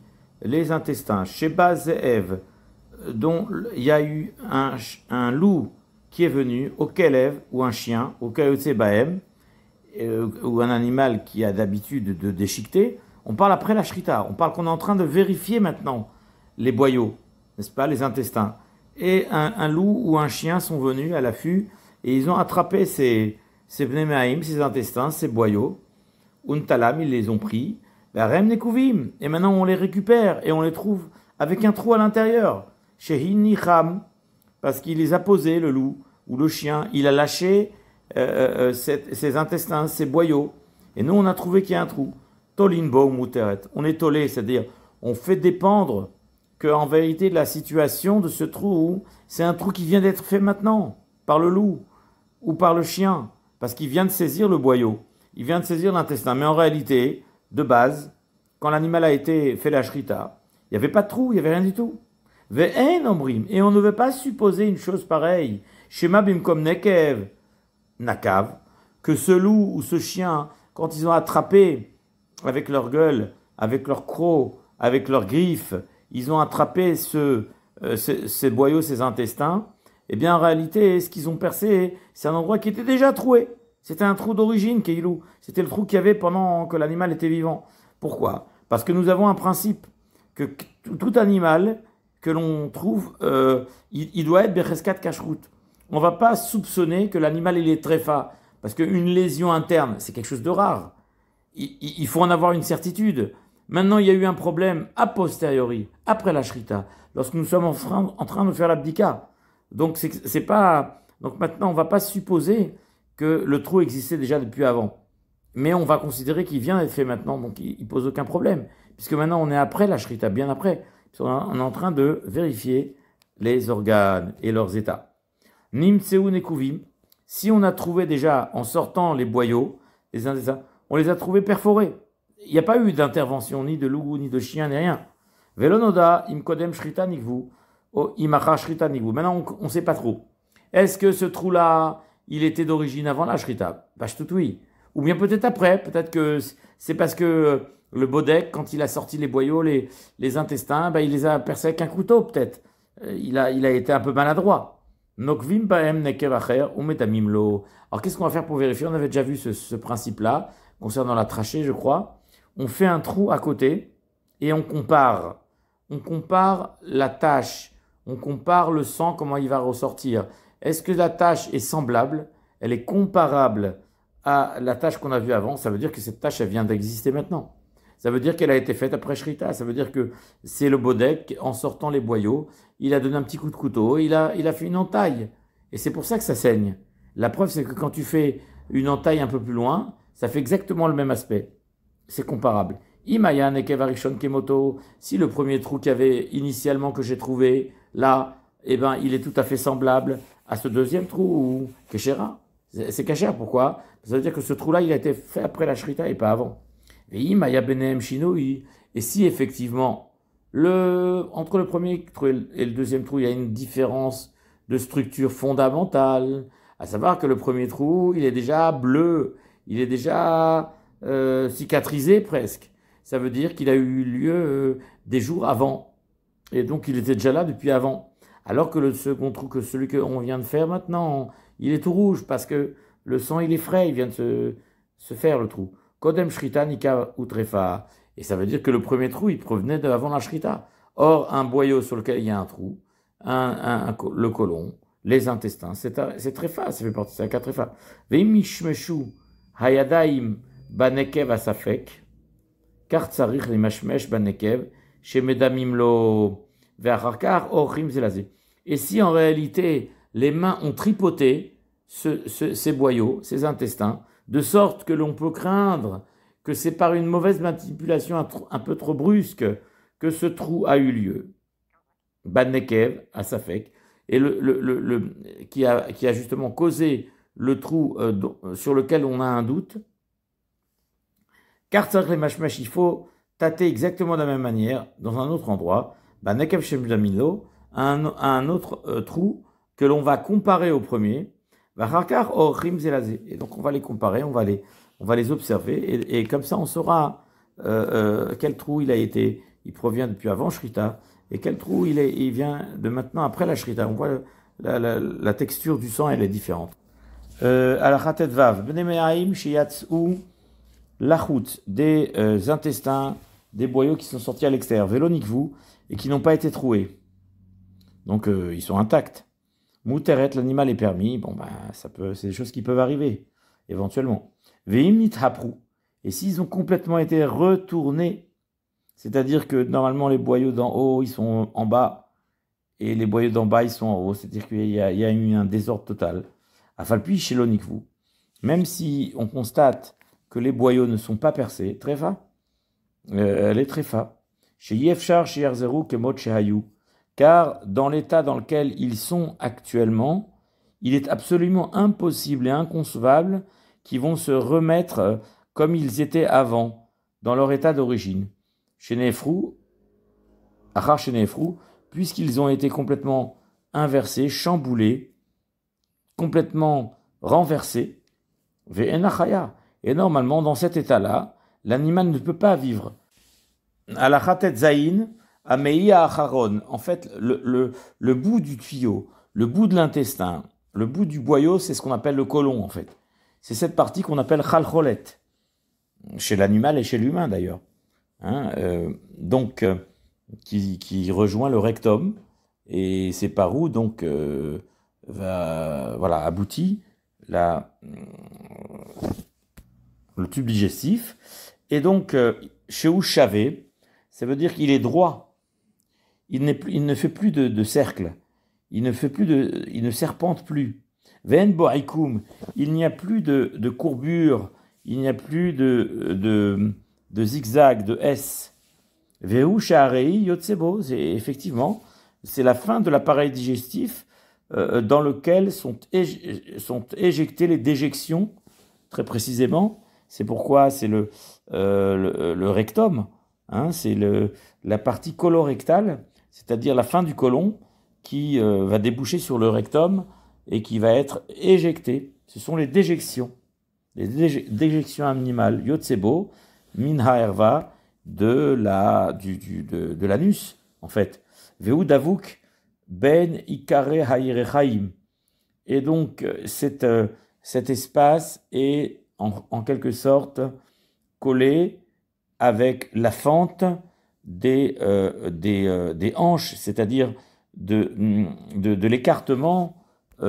les intestins, Sheba Zeev, dont il y a eu un loup qui est venu, au Kelev, ou un chien, au Kayotse Baem, ou un animal qui a d'habitude de déchiqueter. On parle après la shrita, on parle qu'on est en train de vérifier maintenant les boyaux, n'est-ce pas, les intestins. Et un loup ou un chien sont venus à l'affût et ils ont attrapé ces bnémaïm, ces intestins, ces boyaux. Untalam, ils les ont pris. Rem nekuvim, et maintenant on les récupère et on les trouve avec un trou à l'intérieur. Shehin nicham, parce qu'il les a posés, le loup ou le chien, il a lâché ses intestins, ses boyaux. Et nous on a trouvé qu'il y a un trou. Tolinbo muteret, on est tollé, c'est-à-dire on fait dépendre qu'en vérité la situation de ce trou, c'est un trou qui vient d'être fait maintenant par le loup ou par le chien, parce qu'il vient de saisir le boyau, il vient de saisir l'intestin. Mais en réalité, de base, quand l'animal a été fait la shrita, il n'y avait pas de trou, il n'y avait rien du tout. Ve'en omrim, et on ne veut pas supposer une chose pareille. Shema bimkom nekev, nakav, que ce loup ou ce chien, quand ils ont attrapé avec leur gueule, avec leur croc, avec leurs griffes, ils ont attrapé ces boyaux, ces intestins, eh bien en réalité, ce qu'ils ont percé, c'est un endroit qui était déjà troué. C'était un trou d'origine, Keilou. C'était le trou qu'il y avait pendant que l'animal était vivant. Pourquoi? Parce que nous avons un principe, que tout animal que l'on trouve, il doit être Becheskat Kashrut. On ne va pas soupçonner que l'animal il est tréfa, parce qu'une lésion interne, c'est quelque chose de rare. Il faut en avoir une certitude. Maintenant, il y a eu un problème a posteriori, après la shrita, lorsque nous sommes en train de faire l'abdika. Donc, c'est pas. Donc maintenant, on ne va pas supposer que le trou existait déjà depuis avant. Mais on va considérer qu'il vient d'être fait maintenant, donc il ne pose aucun problème. Puisque maintenant, on est après la shrita, bien après. On est en train de vérifier les organes et leurs états. Nimtseu nekuvim, si on a trouvé déjà, en sortant les boyaux, les intestins, on les a trouvés perforés. Il n'y a pas eu d'intervention, ni de loup, ni de chien, ni rien. Velonoda, imkodem shrita nikvu, imacha shrita nikvu. Maintenant, on ne sait pas trop. Est-ce que ce trou-là, il était d'origine avant la shrita? Oui. Ou bien peut-être après. Peut-être que c'est parce que le bodek, quand il a sorti les boyaux, les intestins, il les a percés avec un couteau, peut-être. Il a été un peu maladroit. Nokvim baem nekev acher umetamim lo. Alors, qu'est-ce qu'on va faire pour vérifier? On avait déjà vu ce principe-là, concernant la trachée, je crois. On fait un trou à côté et on compare. On compare la tache, on compare le sang, comment il va ressortir. Est-ce que la tache est semblable? Elle est comparable à la tache qu'on a vue avant? Ça veut dire que cette tache, elle vient d'exister maintenant. Ça veut dire qu'elle a été faite après Shrita. Ça veut dire que c'est le bodek, en sortant les boyaux, il a donné un petit coup de couteau, il a fait une entaille. Et c'est pour ça que ça saigne. La preuve, c'est que quand tu fais une entaille un peu plus loin, ça fait exactement le même aspect. C'est comparable. Imaya nekev arishon kemoto. Si le premier trou qu'il y avait initialement que j'ai trouvé, là, eh ben, il est tout à fait semblable à ce deuxième trou, ou keshera. C'est kasher, pourquoi? Ça veut dire que ce trou-là, il a été fait après la shrita et pas avant. Et imaya benem shinoi. Et si effectivement, entre le premier trou et le deuxième trou, il y a une différence de structure fondamentale, à savoir que le premier trou, il est déjà bleu, il est déjà cicatrisé presque. Ça veut dire qu'il a eu lieu des jours avant. Et donc, il était déjà là depuis avant. Alors que le second trou, que celui qu'on vient de faire maintenant, il est tout rouge parce que le sang, il est frais, il vient de se faire le trou. Kodem shrita nika utrefa. Et ça veut dire que le premier trou, il provenait d'avant la shrita. Or, un boyau sur lequel il y a un trou, le côlon, les intestins, c'est tréfa, ça fait partie, c'est un cas tréfa. Veim mishmeshu hayadaim banekev asafek, kar tsarich limashmesh banekev, shemedamim lo ve'acharkar ochim zelazé. Et si en réalité, les mains ont tripoté ces boyaux, ces intestins, de sorte que l'on peut craindre que c'est par une mauvaise manipulation un peu trop brusque que ce trou a eu lieu. Banekev, à Safek, et qui a justement causé le trou sur lequel on a un doute. Car il faut tâter exactement de la même manière, dans un autre endroit, Banekev Shemdamilo, un autre trou que l'on va comparer au premier. Et donc on va les comparer, on va les observer, et comme ça on saura quel trou il provient depuis avant Shrita, et quel trou il vient de maintenant après la Shrita. On voit la texture du sang, elle est différente. Alachatet Vav, Benemeaim Shiyatzou, Lachut, des intestins, des boyaux qui sont sortis à l'extérieur, Vélonikvou, et qui n'ont pas été troués. Donc ils sont intacts. Mouteret, l'animal est permis, c'est des choses qui peuvent arriver, éventuellement. Veim nithaprou, et s'ils ont complètement été retournés, c'est-à-dire que normalement les boyaux d'en haut, ils sont en bas, et les boyaux d'en bas, ils sont en haut, c'est-à-dire qu'il y a eu un désordre total. Afalpi shelonikvou, même si on constate que les boyaux ne sont pas percés, tréfa, elle est tréfa. Chez Yefchar, chez Yerzeru, Kemot, chez Hayou, car dans l'état dans lequel ils sont actuellement, il est absolument impossible et inconcevable qu'ils vont se remettre comme ils étaient avant, dans leur état d'origine. Chez Nefrou, puisqu'ils ont été complètement inversés, chamboulés, complètement renversés, et normalement, dans cet état-là, l'animal ne peut pas vivre. Alachatet zayin, ameia acharon. En fait, le bout du tuyau, le bout de l'intestin, le bout du boyau, c'est ce qu'on appelle le côlon, en fait. C'est cette partie qu'on appelle chalcholet, chez l'animal et chez l'humain d'ailleurs. Qui rejoint le rectum, et c'est par où donc aboutit le tube digestif. Et donc, chez Ushavé, ça veut dire qu'il est droit. Il ne fait plus de cercle. Il ne serpente plus. Ven boaikoum, il n'y a plus de courbure, il n'y a plus de zigzag, de S. Veu shaarei yotsebo, effectivement, c'est la fin de l'appareil digestif dans lequel sont éjectées les déjections, très précisément. C'est pourquoi c'est le rectum, c'est la partie colorectale, c'est-à-dire la fin du côlon qui va déboucher sur le rectum et qui va être éjectée. Ce sont les déjections animales, yotsebo, min haerva, de l'anus, en fait. Veu davuk ben ikare ha'irechaim. Et donc, cet espace est en quelque sorte collé avec la fente des hanches, c'est-à-dire de l'écartement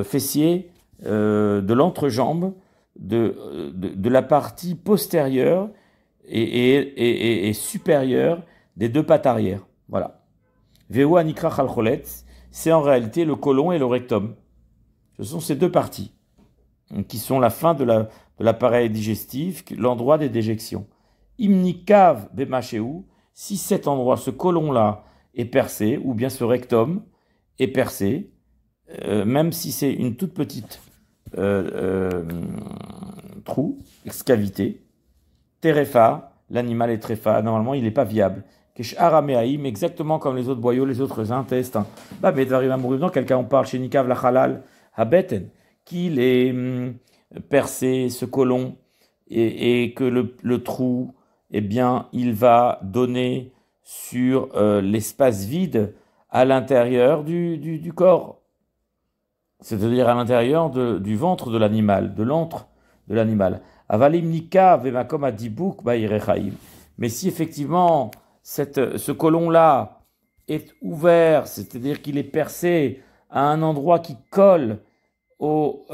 fessier de l'entrejambe, de la partie postérieure et supérieure des deux pattes arrière. Voilà. Veu anikra chalcholet, c'est en réalité le côlon et le rectum. Ce sont ces deux parties qui sont la fin de l'appareil digestif, l'endroit des déjections. Imnikav bemachéou, si cet endroit, ce côlon-là, est percé, ou bien ce rectum est percé, même si c'est une toute petite trou, cavité, terefa, l'animal est tréfa, normalement il n'est pas viable. Kesh araméaïm, exactement comme les autres boyaux, les autres intestins. Bah, mais dans quelqu'un on parle chez Nikav la halal, habeten, qu'il est percé, ce côlon, et que le trou, eh bien, il va donner sur l'espace vide à l'intérieur du corps, c'est-à-dire à l'intérieur du ventre de l'animal, de l'antre de l'animal. Avalim nika vemakom adibuk ba'irechaim. Mais si effectivement ce côlon-là est ouvert, c'est-à-dire qu'il est percé à un endroit qui colle au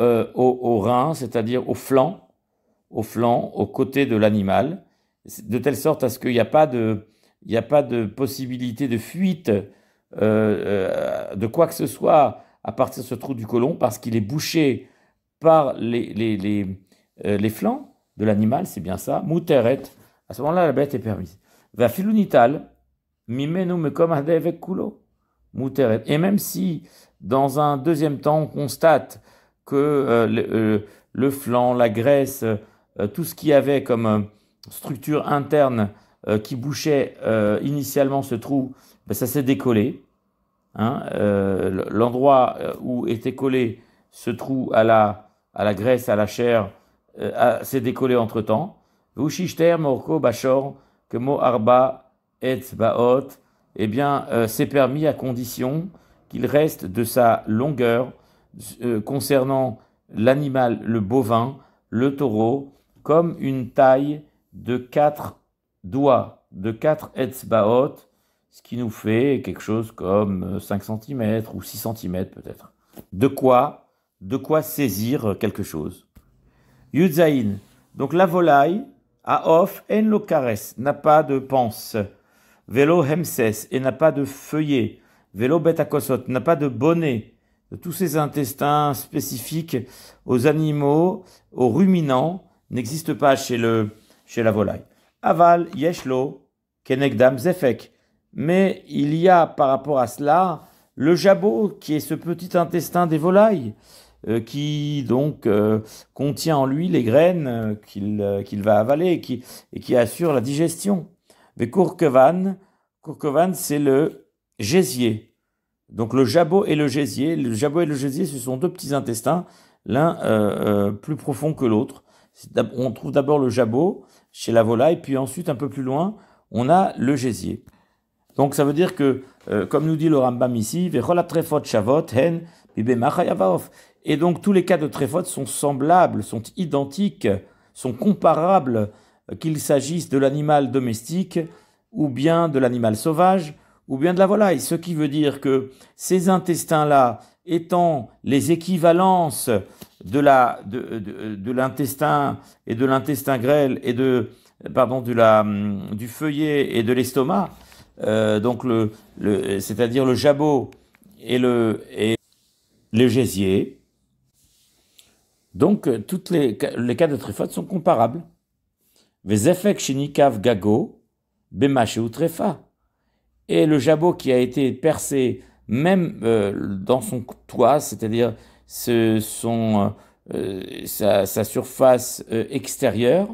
rein, c'est-à-dire au flanc, au côté de l'animal, de telle sorte à ce qu'il n'y a pas de possibilité de fuite de quoi que ce soit à partir de ce trou du côlon, parce qu'il est bouché par les flancs de l'animal, c'est bien ça, muteret, à ce moment-là la bête est permise. Va filunital, mimenu mekom hadevek kulo, muteret. Et même si dans un deuxième temps on constate que le flanc, la graisse, tout ce qu'il y avait comme structure interne qui bouchait initialement ce trou, ben ça s'est décollé. L'endroit où était collé ce trou à la graisse, à la chair, s'est décollé entre-temps. Ushishter morko bashor kemo arba etzbaot. Eh bien, c'est permis à condition qu'il reste de sa longueur concernant l'animal, le bovin, le taureau, comme une taille de 4 doigts, de 4 etzbaot, ce qui nous fait quelque chose comme 5 cm ou 6 cm peut-être. De quoi saisir quelque chose. Yudzaïn, donc la volaille, à off, en lo kares, n'a pas de panse. Vélo hemses, et n'a pas de feuillet. Vélo betakosot, n'a pas de bonnet. De tous ces intestins spécifiques aux animaux, aux ruminants, n'existent pas chez la volaille. Aval, yeshlo, kenegdam zefek. Mais il y a par rapport à cela le jabot, qui est ce petit intestin des volailles, qui donc contient en lui les graines qu'il va avaler et qui assure la digestion. Mais Kurkevan, c'est le gésier. Donc le jabot et le gésier. Le jabot et le gésier, ce sont deux petits intestins, l'un plus profond que l'autre. On trouve d'abord le jabot chez la volaille, puis ensuite, un peu plus loin, on a le gésier. Donc ça veut dire que, comme nous dit le Rambam ici, et donc tous les cas de tréphot sont semblables, sont identiques, sont comparables, qu'il s'agisse de l'animal domestique, ou bien de l'animal sauvage, ou bien de la volaille. Ce qui veut dire que ces intestins-là, étant les équivalences de l'intestin et de l'intestin grêle et du feuillet et de l'estomac, donc c'est-à-dire le jabot et le gésier. Donc tous les cas de tréfa sont comparables. Vezefek shinikav gago bemasheu tréfa. Et le jabot qui a été percé même dans son toit, c'est-à-dire sa surface extérieure,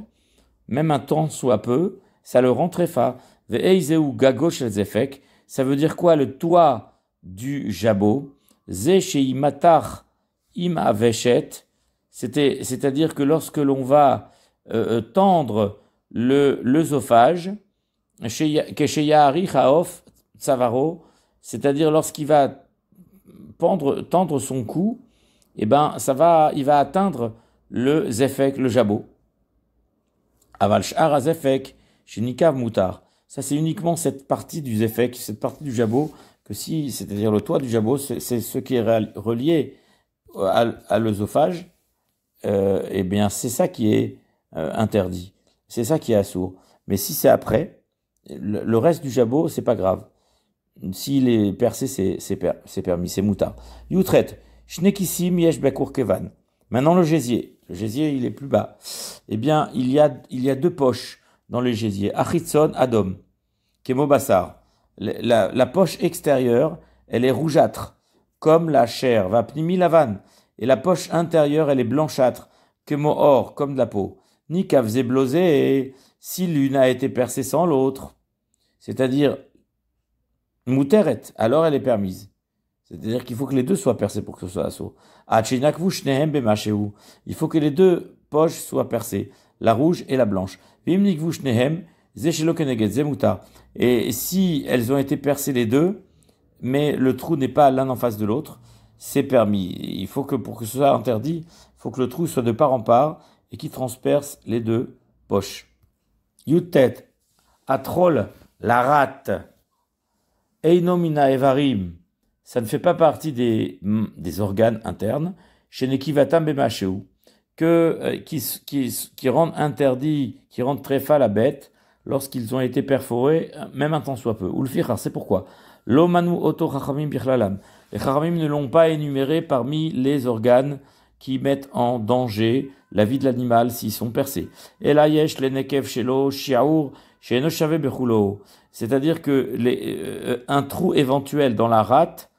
même un temps soit peu, ça le rend tréfa. Ve'eizeu gago shel zefek, ça veut dire quoi le toit du jabot? Ze shei matach im aveshet, c'est-à-dire que lorsque l'on va tendre l'œsophage, c'est-à-dire lorsqu'il va tendre son cou, eh ben, il va atteindre le zefek, le jabot. Aval sh'ar zefek, shenikav mutar. Ça, c'est uniquement cette partie du zefek, cette partie du jabot, c'est-à-dire le toit du jabot, c'est ce qui est relié à l'œsophage, eh bien, c'est ça qui est interdit. C'est ça qui est assourd. Mais si c'est après, le reste du jabot, c'est pas grave. S'il est percé, c'est permis, c'est moutar. Youtret, shnekisim yesh bekur kevan. Maintenant le gésier. Le gésier, il est plus bas. Eh bien, il y a deux poches dans le gésier. Achitson adom, kemo bassar. La poche extérieure, elle est rougeâtre, comme la chair. Va pnimi lavan. Et la poche intérieure, elle est blanchâtre, kemo or, comme de la peau. Ni kavze blosé, si l'une a été percée sans l'autre. C'est-à-dire, Mouteret, alors elle est permise. C'est-à-dire qu'il faut que les deux soient percés pour que ce soit assaut. Il faut que les deux poches soient percées, la rouge et la blanche. Et si elles ont été percées les deux, mais le trou n'est pas l'un en face de l'autre, c'est permis. Il faut que pour que ce soit interdit, il faut que le trou soit de part en part et qu'il transperce les deux poches. Yutet, atrol, la rate. Einomina evarim, ça ne fait pas partie des organes internes, chez Nekivatam Bemasheu, qui rendent interdit, qui rendent tréfa la bête lorsqu'ils ont été perforés, même un temps soit peu. Ou le fichar, c'est pourquoi. L'omanu oto chachamim bichlalam. Les chachamim ne l'ont pas énuméré parmi les organes qui mettent en danger la vie de l'animal s'ils sont percés. Elayesh le nekev shelo shiaur sheno shave bechulo. C'est-à-dire que un trou éventuel dans la rate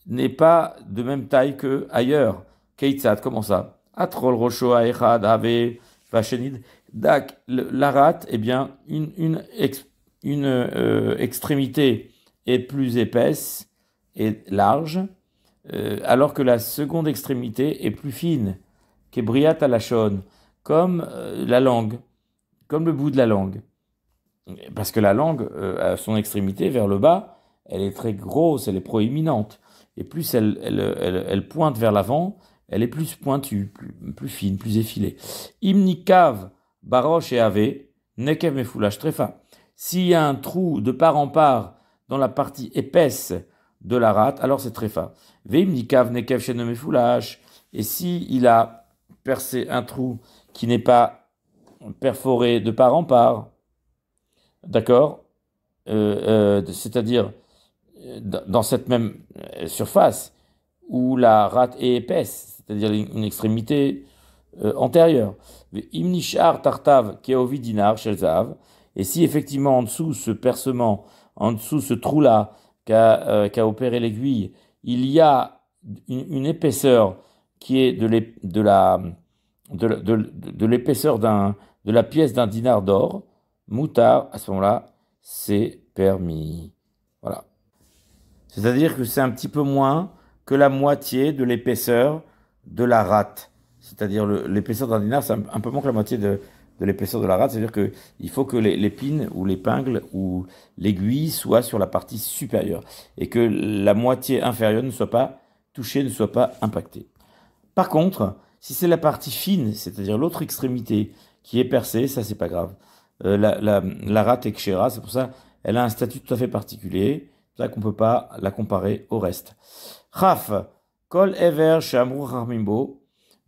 n'est pas de même taille que ailleurs. Keitzad, comment ça? Atrol rosho aechad ave vachenid. Dak, la rate, eh bien, une extrémité est plus épaisse et large, alors que la seconde extrémité est plus fine, kebriat alashon, comme la langue, comme le bout de la langue. Parce que la langue, à son extrémité, vers le bas, elle est très grosse, elle est proéminente. Et plus elle pointe vers l'avant, elle est plus pointue, plus fine, plus effilée. Imnikav, baroche et ave, nekev mefoulash trefa. S'il y a un trou de part en part dans la partie épaisse de la rate, alors c'est trefa. Veimnikav nekev shenem mefoulash. Et s'il a percé un trou qui n'est pas perforé de part en part, d'accord, c'est-à-dire dans cette même surface où la rate est épaisse, c'est-à-dire une extrémité antérieure. Imnishar tartav keovi dinar shel zahav. Et si effectivement en dessous ce percement, en dessous ce trou-là qu'a opéré l'aiguille, il y a une épaisseur qui est de l'épaisseur de la pièce d'un dinar d'or, moutar, à ce moment-là, c'est permis. Voilà. C'est-à-dire que c'est un petit peu moins que la moitié de l'épaisseur de la rate. C'est-à-dire l'épaisseur d'un dinar, c'est un peu moins que la moitié de l'épaisseur de la rate. C'est-à-dire qu'il faut que l'épine ou l'épingle ou l'aiguille soient sur la partie supérieure et que la moitié inférieure ne soit pas touchée, ne soit pas impactée. Par contre, si c'est la partie fine, c'est-à-dire l'autre extrémité qui est percée, ça c'est pas grave. La rate est kshera, c'est pour ça elle a un statut tout à fait particulier. C'est pour ça qu'on ne peut pas la comparer au reste. Chaf, kol ever shamru charmimbo,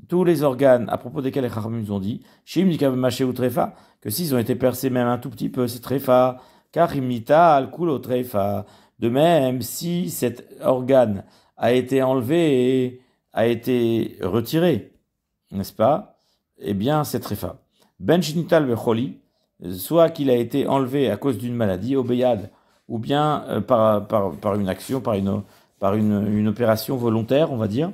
tous les organes à propos desquels les charmim ont dit, shim dikavemaché ou trefa, que s'ils ont été percés même un tout petit peu, c'est trefa, car imita al kulo trefa. De même, si cet organe a été enlevé et a été retiré, n'est-ce pas? Eh bien, c'est trefa. Ben shinital becholi, soit qu'il a été enlevé à cause d'une maladie, obéyad, ou bien par une action, par une opération volontaire, on va dire,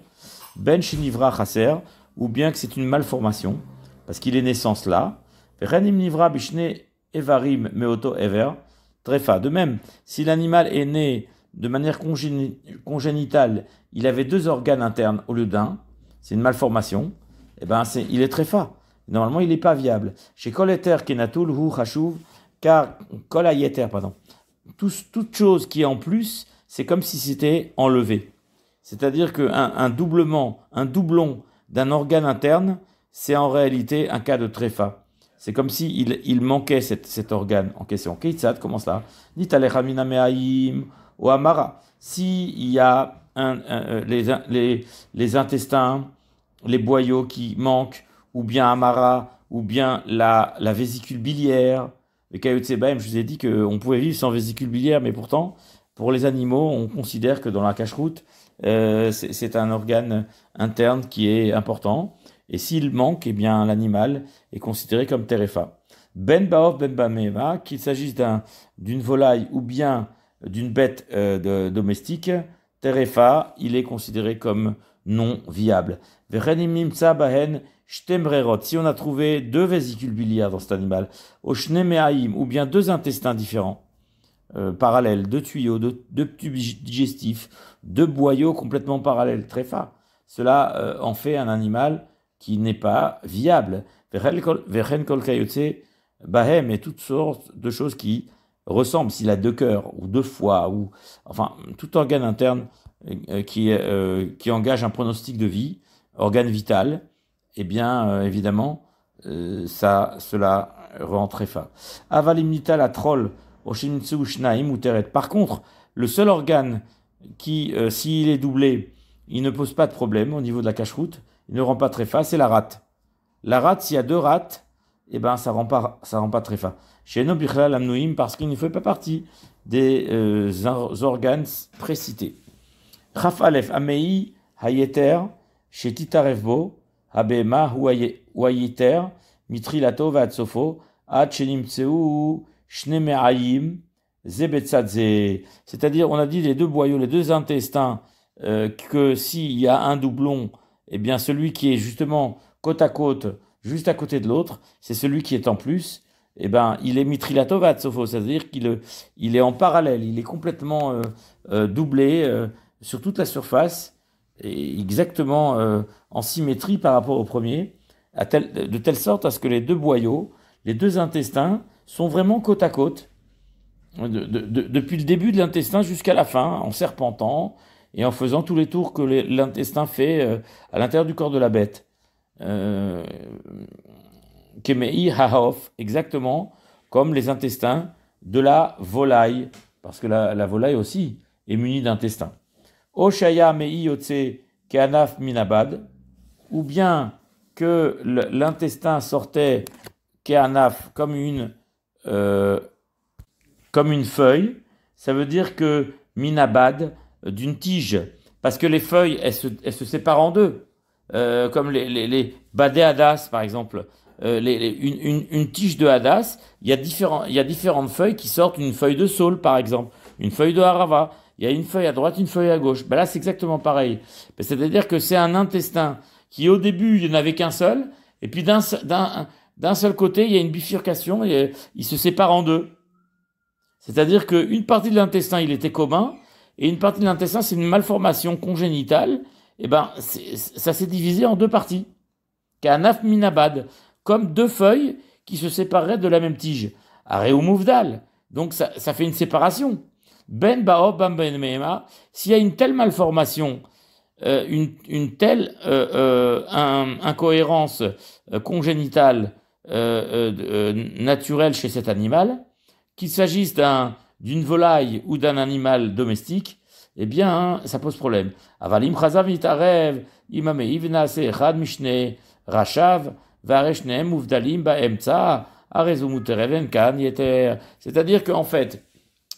ben shinivra chaser, ou bien que c'est une malformation, parce qu'il est naissance là, renim nivra bishne evarim meoto ever, trefa. De même, si l'animal est né de manière congénitale, il avait 2 organes internes au lieu d'un, c'est une malformation, eh ben il est trefa. Normalement, il n'est pas viable. Chez Kol Eter Kenatul Hu Chashuv, car Kol Hayeter, pardon. Toute chose qui est en plus, c'est comme si c'était enlevé. C'est-à-dire qu'un doublon d'un organe interne, c'est en réalité un cas de tréfa. C'est comme s'il il manquait cet organe en question. Keitzad, comment cela? Dit Alechamina Me'aim ou Amara. S'il y a les intestins, les boyaux qui manquent, ou bien Amara, ou bien la vésicule biliaire. Le Kayotsebaim, je vous ai dit qu'on pouvait vivre sans vésicule biliaire, mais pourtant, pour les animaux, on considère que dans la cache-route, c'est un organe interne qui est important. Et s'il manque, eh bien, l'animal est considéré comme terefa. Ben baof, ben bameva, qu'il s'agisse d'une volaille ou bien d'une bête domestique, terefa, il est considéré comme non viable. Si on a trouvé 2 vésicules biliaires dans cet animal, ou bien 2 intestins différents, parallèles, 2 tuyaux, 2 tubes digestifs, 2 boyaux complètement parallèles, tréfa, cela en fait un animal qui n'est pas viable. Et toutes sortes de choses qui ressemblent, s'il a 2 cœurs, ou 2 foies, ou enfin tout organe interne qui engage un pronostic de vie, organe vital, eh bien, évidemment, cela rend tréfa. Avalimnita la troll, oshimitsu shnaim ou teret. Par contre, le seul organe qui, s'il est doublé, il ne pose pas de problème au niveau de la cache-route, il ne rend pas tréfa, c'est la rate. La rate, s'il y a 2 rates, eh ben, ça rend pas tréfa. Chez nous, parce qu'il ne fait pas partie des organes précités. Chaf Aleph Amei Hayeter, chez Titarevbo, Habema Huayiter, Mitrilato Vatsofo, Ad Shenimtseu, Shnemeayim, Zebetzadze. C'est-à-dire, on a dit les 2 boyaux, les 2 intestins, que s'il y a un doublon, eh bien, celui qui est justement côte à côte, juste à côté de l'autre, c'est celui qui est en plus, eh ben, il est Mitrilato Vatsofo, c'est-à-dire qu'il est en parallèle, il est complètement doublé sur toute la surface, et exactement en symétrie par rapport au premier, de telle sorte à ce que les 2 boyaux, les 2 intestins, sont vraiment côte à côte, depuis le début de l'intestin jusqu'à la fin, en serpentant, et en faisant tous les tours que l'intestin fait à l'intérieur du corps de la bête. Kemei haof, exactement comme les intestins de la volaille, parce que la volaille aussi est munie d'intestins. Oshaya mei yotse keanaf minabad, ou bien que l'intestin sortait keanaf comme une feuille, ça veut dire que minabad, d'une tige, parce que les feuilles, elles se séparent en 2, comme les badé hadas par exemple. Une tige de hadas, il y a différentes feuilles qui sortent, une feuille de saule par exemple, une feuille de harava. il y a une feuille à droite, une feuille à gauche. Ben là, c'est exactement pareil. Ben, c'est-à-dire que c'est un intestin qui, au début, il n'y en avait qu'un seul, et puis d'un seul côté, il y a une bifurcation, et il se sépare en deux. C'est-à-dire qu'une partie de l'intestin, il était commun, et une partie de l'intestin, c'est une malformation congénitale, et ben, ça s'est divisé en deux parties. Qu'un minabad, comme deux feuilles qui se sépareraient de la même tige. Areu mouvdal. Donc ça fait une séparation. Ben baob ben ben mehema. S'il y a une telle malformation, une telle incohérence congénitale naturelle chez cet animal, qu'il s'agisse d'une volaille ou d'un animal domestique, eh bien, ça pose problème. Avalim chazav nitarev imame ivnase echad mishne Rachav, Vareshnem, Uvdalim, Baemtsa, Arezumutereven, Kan, Yeter. C'est-à-dire qu'en fait,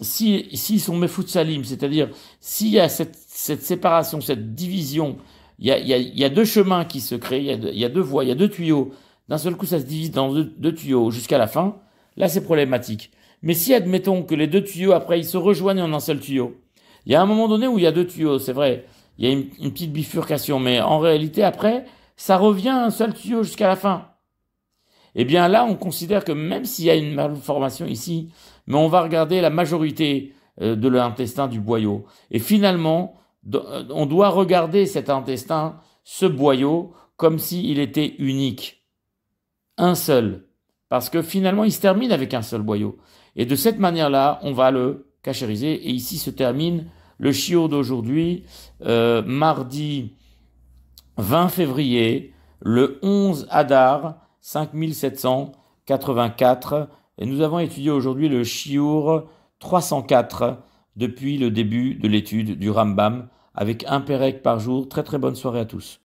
s'ils sont Mefoutsalim, c'est-à-dire s'il y a cette séparation, cette division, il y a deux chemins qui se créent, il y a deux voies, il y a deux tuyaux. D'un seul coup, ça se divise dans deux tuyaux jusqu'à la fin. Là, c'est problématique. Mais si, admettons que les deux tuyaux, après, ils se rejoignent en un seul tuyau, il y a un moment donné où il y a deux tuyaux, c'est vrai, il y a une petite bifurcation, mais en réalité, après, ça revient à un seul tuyau jusqu'à la fin. Eh bien là, on considère que même s'il y a une malformation ici, mais on va regarder la majorité de l'intestin du boyau. Et finalement, on doit regarder cet intestin, ce boyau, comme s'il était unique. Un seul. Parce que finalement, il se termine avec un seul boyau. Et de cette manière-là, on va le cachériser. Et ici se termine le shiur d'aujourd'hui, mardi 20 février, le 11 Adar, 5784, et nous avons étudié aujourd'hui le shiur 304 depuis le début de l'étude du Rambam, avec un pérec par jour. Très très bonne soirée à tous.